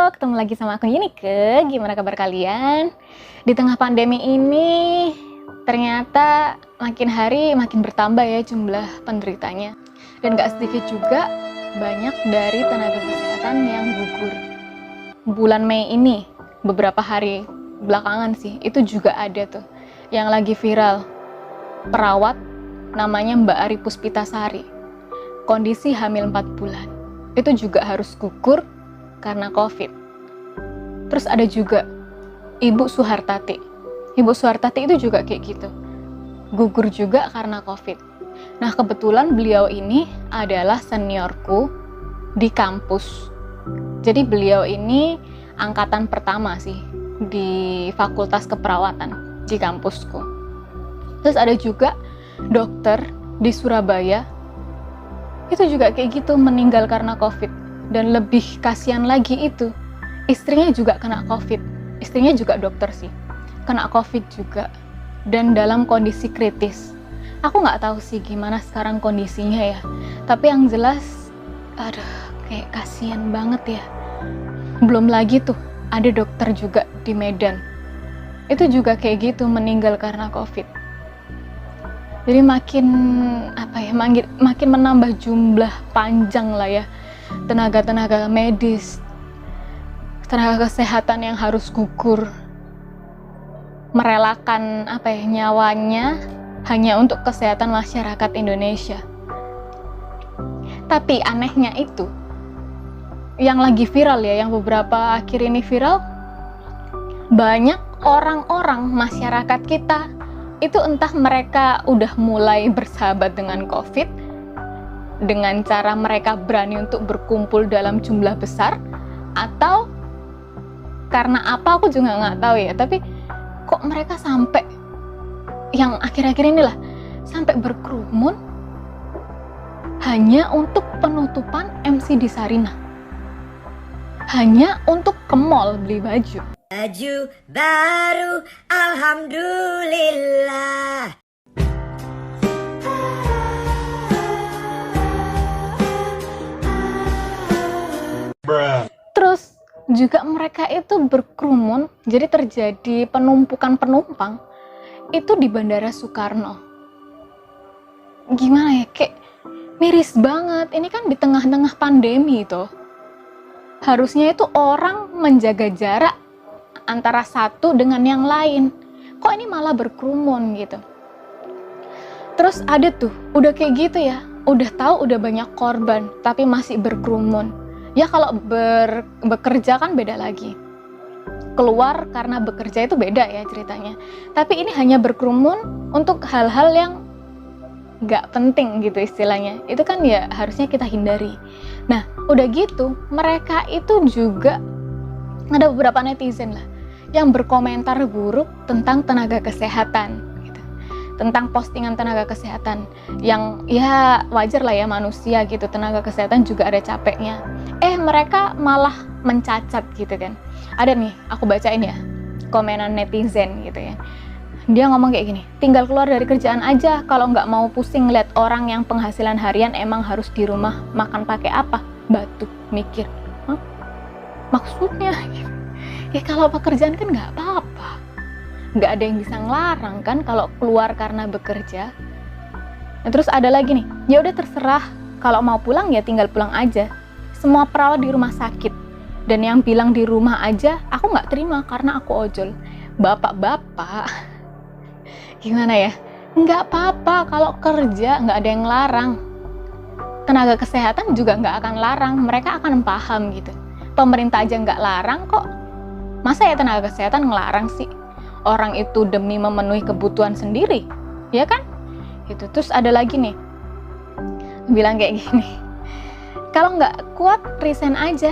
Halo, ketemu lagi sama aku Yunike. Gimana kabar kalian? Di tengah pandemi ini, ternyata makin hari makin bertambah ya jumlah penderitanya. Dan gak sedikit juga banyak dari tenaga kesehatan yang gugur. Bulan Mei ini, beberapa hari belakangan sih, itu juga ada tuh yang lagi viral. Perawat namanya Mbak Ari Puspitasari. Kondisi hamil 4 bulan. Itu juga harus gugur karena COVID. Terus ada juga Ibu Suhartati. Ibu Suhartati itu juga kayak gitu. Gugur juga karena COVID. Nah, kebetulan beliau ini adalah seniorku di kampus. Jadi beliau ini angkatan pertama sih di Fakultas Keperawatan di kampusku. Terus ada juga dokter di Surabaya. Itu juga kayak gitu, meninggal karena COVID. Dan lebih kasihan lagi itu, istrinya juga kena COVID. Istrinya juga dokter sih, kena COVID juga. Dan dalam kondisi kritis. Aku nggak tahu sih gimana sekarang kondisinya ya. Tapi yang jelas, aduh, kayak kasihan banget ya. Belum lagi tuh, ada dokter juga di Medan. Itu juga kayak gitu, meninggal karena COVID. Jadi makin menambah jumlah panjang lah ya. Tenaga-tenaga medis, tenaga kesehatan yang harus gugur, merelakan nyawanya hanya untuk kesehatan masyarakat Indonesia. Tapi anehnya itu, yang lagi viral ya, yang beberapa akhir ini viral, banyak orang-orang masyarakat kita itu entah mereka udah mulai bersahabat dengan COVID, dengan cara mereka berani untuk berkumpul dalam jumlah besar, atau karena apa aku juga nggak tahu ya, tapi kok mereka sampai yang akhir-akhir inilah sampai berkerumun hanya untuk penutupan MCD Sarinah, hanya untuk ke mall beli baju baru, alhamdulillah. Terus juga mereka itu berkerumun, jadi terjadi penumpukan penumpang itu di Bandara Soekarno. Gimana ya, kayak miris banget. Ini kan di tengah-tengah pandemi itu. Harusnya itu orang menjaga jarak antara satu dengan yang lain. Kok ini malah berkerumun gitu. Terus ada tuh, udah kayak gitu ya, udah tahu udah banyak korban, tapi masih berkerumun. Ya kalau bekerja kan beda lagi. Keluar karena bekerja itu beda ya ceritanya. Tapi ini hanya berkerumun untuk hal-hal yang nggak penting gitu istilahnya. Itu kan ya harusnya kita hindari. Nah, udah gitu, mereka itu juga ada beberapa netizen lah yang berkomentar buruk tentang tenaga kesehatan. Tentang postingan tenaga kesehatan yang ya wajar lah ya, manusia gitu, tenaga kesehatan juga ada capeknya. Mereka malah mencacat gitu kan. Ada nih, aku bacain ya komenan netizen gitu ya. Dia ngomong kayak gini, tinggal keluar dari kerjaan aja kalau nggak mau pusing lihat orang yang penghasilan harian emang harus di rumah makan pakai apa? Batuk, mikir, hah? Maksudnya ya kalau pekerjaan kan nggak apa-apa. Nggak ada yang bisa ngelarang kan kalau keluar karena bekerja. Nah, terus ada lagi nih, ya udah terserah, kalau mau pulang ya tinggal pulang aja. Semua perawat di rumah sakit, dan yang bilang di rumah aja aku nggak terima karena aku ojol. Bapak-bapak, gimana ya? Nggak apa-apa kalau kerja, nggak ada yang larang. Tenaga kesehatan juga nggak akan larang, mereka akan paham gitu. Pemerintah aja nggak larang kok, masa ya tenaga kesehatan ngelarang sih? Orang itu demi memenuhi kebutuhan sendiri, ya kan? Gitu. Terus ada lagi nih, bilang kayak gini, kalau nggak kuat resign aja,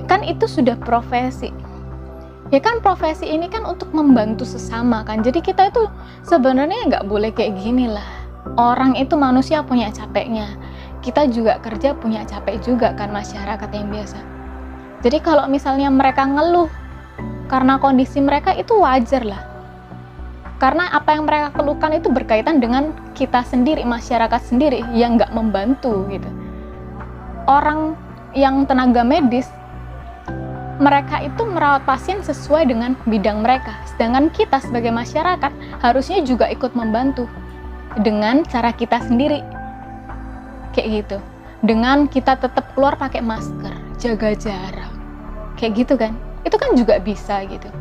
kan itu sudah profesi. Ya kan profesi ini kan untuk membantu sesama kan, jadi kita itu sebenarnya nggak boleh kayak gini lah. Orang itu manusia punya capeknya, kita juga kerja punya capek juga kan, masyarakat yang biasa. Jadi kalau misalnya mereka ngeluh karena kondisi mereka itu wajar lah. Karena apa yang mereka keluhkan itu berkaitan dengan kita sendiri, masyarakat sendiri yang nggak membantu gitu. Orang yang tenaga medis mereka itu merawat pasien sesuai dengan bidang mereka. Sedangkan kita sebagai masyarakat harusnya juga ikut membantu dengan cara kita sendiri. Kayak gitu. Dengan kita tetap keluar pakai masker, jaga jarak. Kayak gitu kan. Itu kan juga bisa gitu.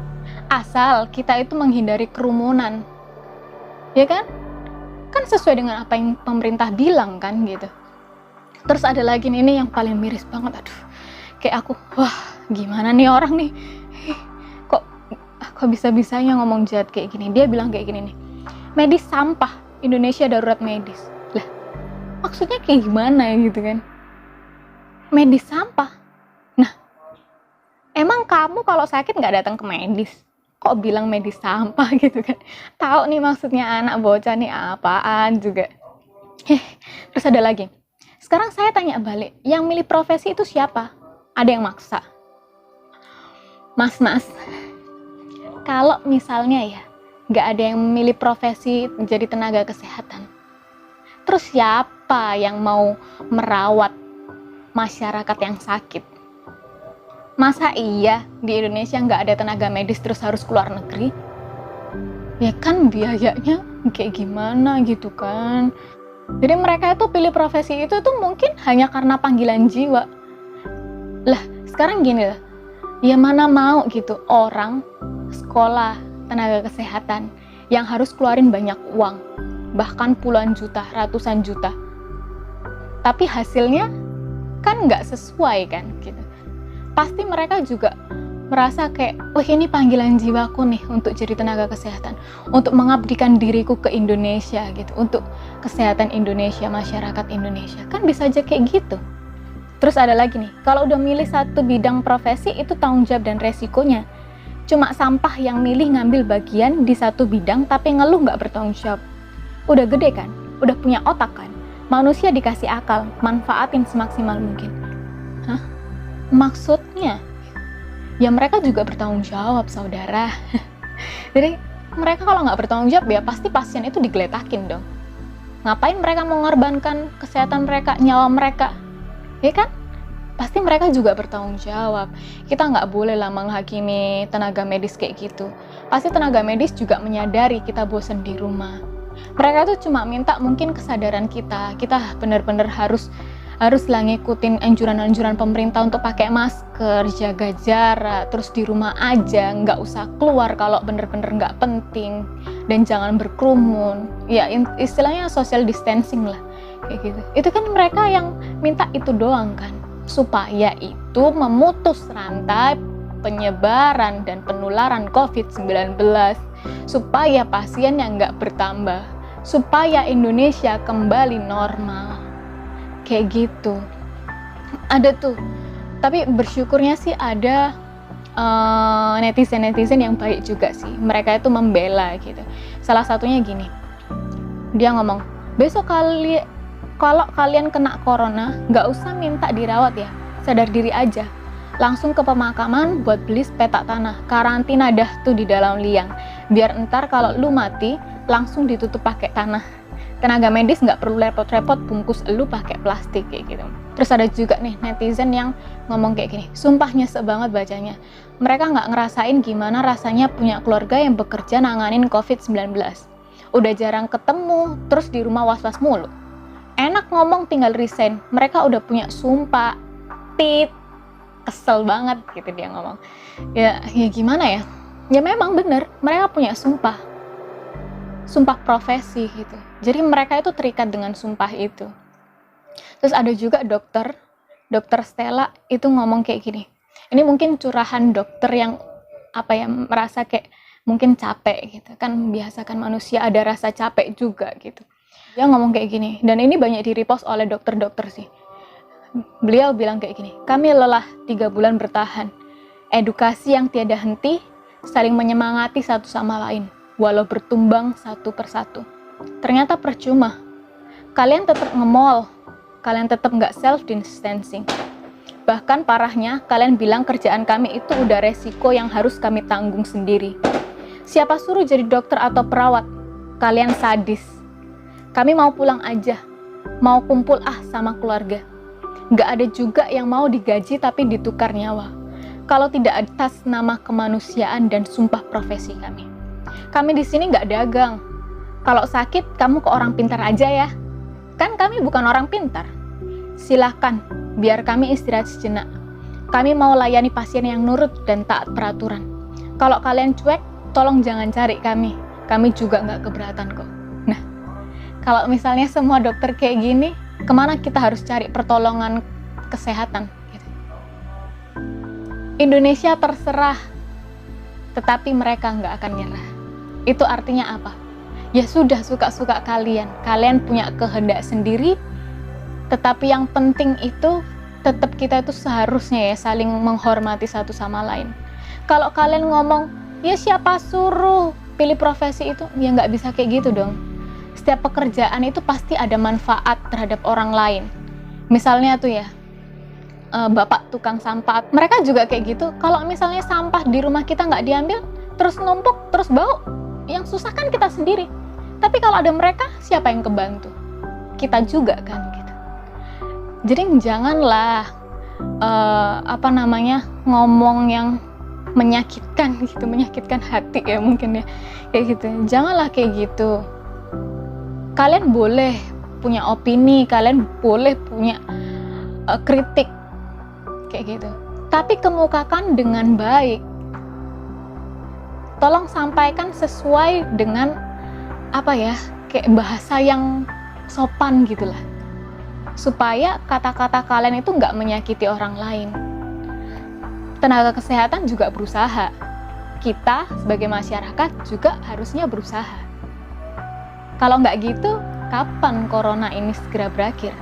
Asal kita itu menghindari kerumunan. Ya kan? Kan sesuai dengan apa yang pemerintah bilang kan gitu. Terus ada lagi nih, ini yang paling miris banget. Aduh. Kayak aku, wah, gimana nih orang nih? Kok bisa-bisanya ngomong jahat kayak gini? Dia bilang kayak gini nih. Medis sampah, Indonesia darurat medis. Lah, maksudnya kayak gimana gitu kan? Medis sampah. Nah, emang kamu kalau sakit nggak datang ke medis? Kok bilang medis sampah gitu kan? Tahu nih maksudnya anak bocah nih apaan juga. Terus ada lagi. Sekarang saya tanya balik, yang milih profesi itu siapa? Ada yang maksa. Mas, kalau misalnya ya, nggak ada yang memilih profesi menjadi tenaga kesehatan, terus siapa yang mau merawat masyarakat yang sakit? Masa iya di Indonesia nggak ada tenaga medis terus harus keluar negeri? Ya kan biayanya kayak gimana gitu kan. Jadi mereka itu pilih profesi itu tuh mungkin hanya karena panggilan jiwa. Lah sekarang gini lah, ya mana mau gitu orang sekolah tenaga kesehatan yang harus keluarin banyak uang, bahkan puluhan juta, ratusan juta, tapi hasilnya kan nggak sesuai kan gitu. Pasti mereka juga merasa kayak, wah ini panggilan jiwaku nih untuk jadi tenaga kesehatan, untuk mengabdikan diriku ke Indonesia gitu, untuk kesehatan Indonesia, masyarakat Indonesia, kan bisa aja kayak gitu. Terus ada lagi nih, kalau udah milih satu bidang profesi itu tanggung jawab dan resikonya. Cuma sampah yang milih ngambil bagian di satu bidang tapi ngeluh nggak bertanggung jawab. Udah gede kan, udah punya otak kan, manusia dikasih akal, manfaatin semaksimal mungkin. Hah? Maksudnya? Ya mereka juga bertanggung jawab saudara. Jadi mereka kalau nggak bertanggung jawab ya pasti pasien itu digeletakin dong. Ngapain mereka mengorbankan kesehatan mereka, nyawa mereka? Ya kan? Pasti mereka juga bertanggung jawab. Kita nggak boleh lah menghakimi tenaga medis kayak gitu. Pasti tenaga medis juga menyadari kita bosan di rumah. Mereka tuh cuma minta mungkin kesadaran kita benar-benar harus lah ngikutin anjuran-anjuran pemerintah untuk pakai masker, jaga jarak, terus di rumah aja, nggak usah keluar kalau bener-bener nggak penting, dan jangan berkerumun. Ya istilahnya social distancing lah, kayak gitu. Itu kan mereka yang minta itu doang kan, supaya itu memutus rantai penyebaran dan penularan COVID-19, supaya pasien yang nggak bertambah, supaya Indonesia kembali normal. Kayak gitu. Ada tuh, tapi bersyukurnya sih ada netizen yang baik juga sih. Mereka itu membela gitu. Salah satunya gini, dia ngomong, besok kalau kalian kena corona, nggak usah minta dirawat ya, sadar diri aja, langsung ke pemakaman buat beli petak tanah, karantina dah tuh di dalam liang, biar ntar kalau lu mati langsung ditutup pakai tanah. Tenaga medis nggak perlu repot-repot bungkus elu pakai plastik kayak gitu. Terus ada juga nih netizen yang ngomong kayak gini, sumpah nyesek banget bacanya. Mereka nggak ngerasain gimana rasanya punya keluarga yang bekerja nanganin COVID-19. Udah jarang ketemu, terus di rumah was-was mulu. Enak ngomong tinggal resign, mereka udah punya sumpah, kesel banget gitu dia ngomong. Ya gimana ya? Ya memang bener, mereka punya sumpah profesi gitu. Jadi mereka itu terikat dengan sumpah itu. Terus ada juga dokter Stella itu ngomong kayak gini. Ini mungkin curahan dokter yang merasa kayak mungkin capek gitu. Kan biasa kan manusia ada rasa capek juga gitu. Dia ngomong kayak gini, dan ini banyak di-repost oleh dokter-dokter sih. Beliau bilang kayak gini, kami lelah 3 bulan bertahan. Edukasi yang tiada henti, saling menyemangati satu sama lain, walau bertumbang satu persatu. Ternyata percuma. Kalian tetap nge-mall, kalian tetap nggak self-distancing. Bahkan parahnya, kalian bilang kerjaan kami itu udah resiko yang harus kami tanggung sendiri. Siapa suruh jadi dokter atau perawat? Kalian sadis. Kami mau pulang aja, mau kumpul sama keluarga. Nggak ada juga yang mau digaji tapi ditukar nyawa. kalau tidak atas nama kemanusiaan dan sumpah profesi kami. Kami di sini nggak dagang. Kalau sakit, kamu ke orang pintar aja ya. Kan kami bukan orang pintar. Silahkan, biar kami istirahat sejenak. Kami mau layani pasien yang nurut dan taat peraturan. Kalau kalian cuek, tolong jangan cari kami. Kami juga nggak keberatan kok. Nah, kalau misalnya semua dokter kayak gini, kemana kita harus cari pertolongan kesehatan? Gitu. Indonesia terserah, tetapi mereka nggak akan nyerah. Itu artinya apa? Ya sudah, suka-suka kalian. Kalian punya kehendak sendiri, tetapi yang penting itu tetap kita itu seharusnya ya saling menghormati satu sama lain. Kalau kalian ngomong, ya siapa suruh pilih profesi itu, ya nggak bisa kayak gitu dong. Setiap pekerjaan itu pasti ada manfaat terhadap orang lain. Misalnya tuh ya, bapak tukang sampah, mereka juga kayak gitu. Kalau misalnya sampah di rumah kita nggak diambil, terus numpuk, terus bau, yang susah kan kita sendiri. Tapi kalau ada mereka, siapa yang kebantu? Kita juga kan gitu. Jadi janganlah ngomong yang menyakitkan gitu, menyakitkan hati ya mungkin ya, kayak gitu. Janganlah kayak gitu. Kalian boleh punya opini, kalian boleh punya kritik kayak gitu. Tapi kemukakan dengan baik. Tolong sampaikan sesuai dengan kayak bahasa yang sopan gitulah, supaya kata-kata kalian itu nggak menyakiti orang lain. Tenaga kesehatan juga berusaha, kita sebagai masyarakat juga harusnya berusaha. Kalau nggak gitu, kapan corona ini segera berakhir?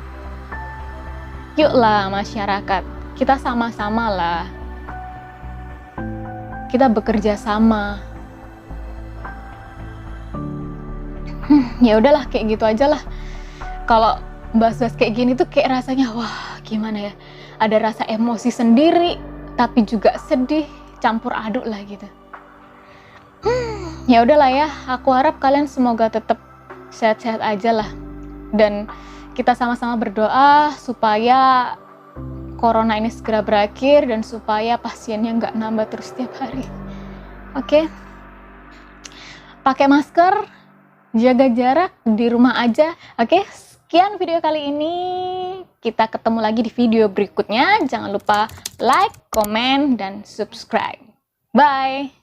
Yuklah masyarakat, kita sama-sama lah, kita bekerja sama. Ya udahlah, kayak gitu aja lah. Kalau bahas-bahas kayak gini tuh kayak rasanya wah gimana ya, ada rasa emosi sendiri tapi juga sedih, campur aduk lah gitu. Ya udahlah ya, aku harap kalian semoga tetap sehat-sehat aja lah, dan kita sama-sama berdoa supaya corona ini segera berakhir dan supaya pasiennya nggak nambah terus setiap hari. Oke? Pakai masker, jaga jarak, di rumah aja. Oke, sekian video kali ini. Kita ketemu lagi di video berikutnya. Jangan lupa like, komen, dan subscribe. Bye!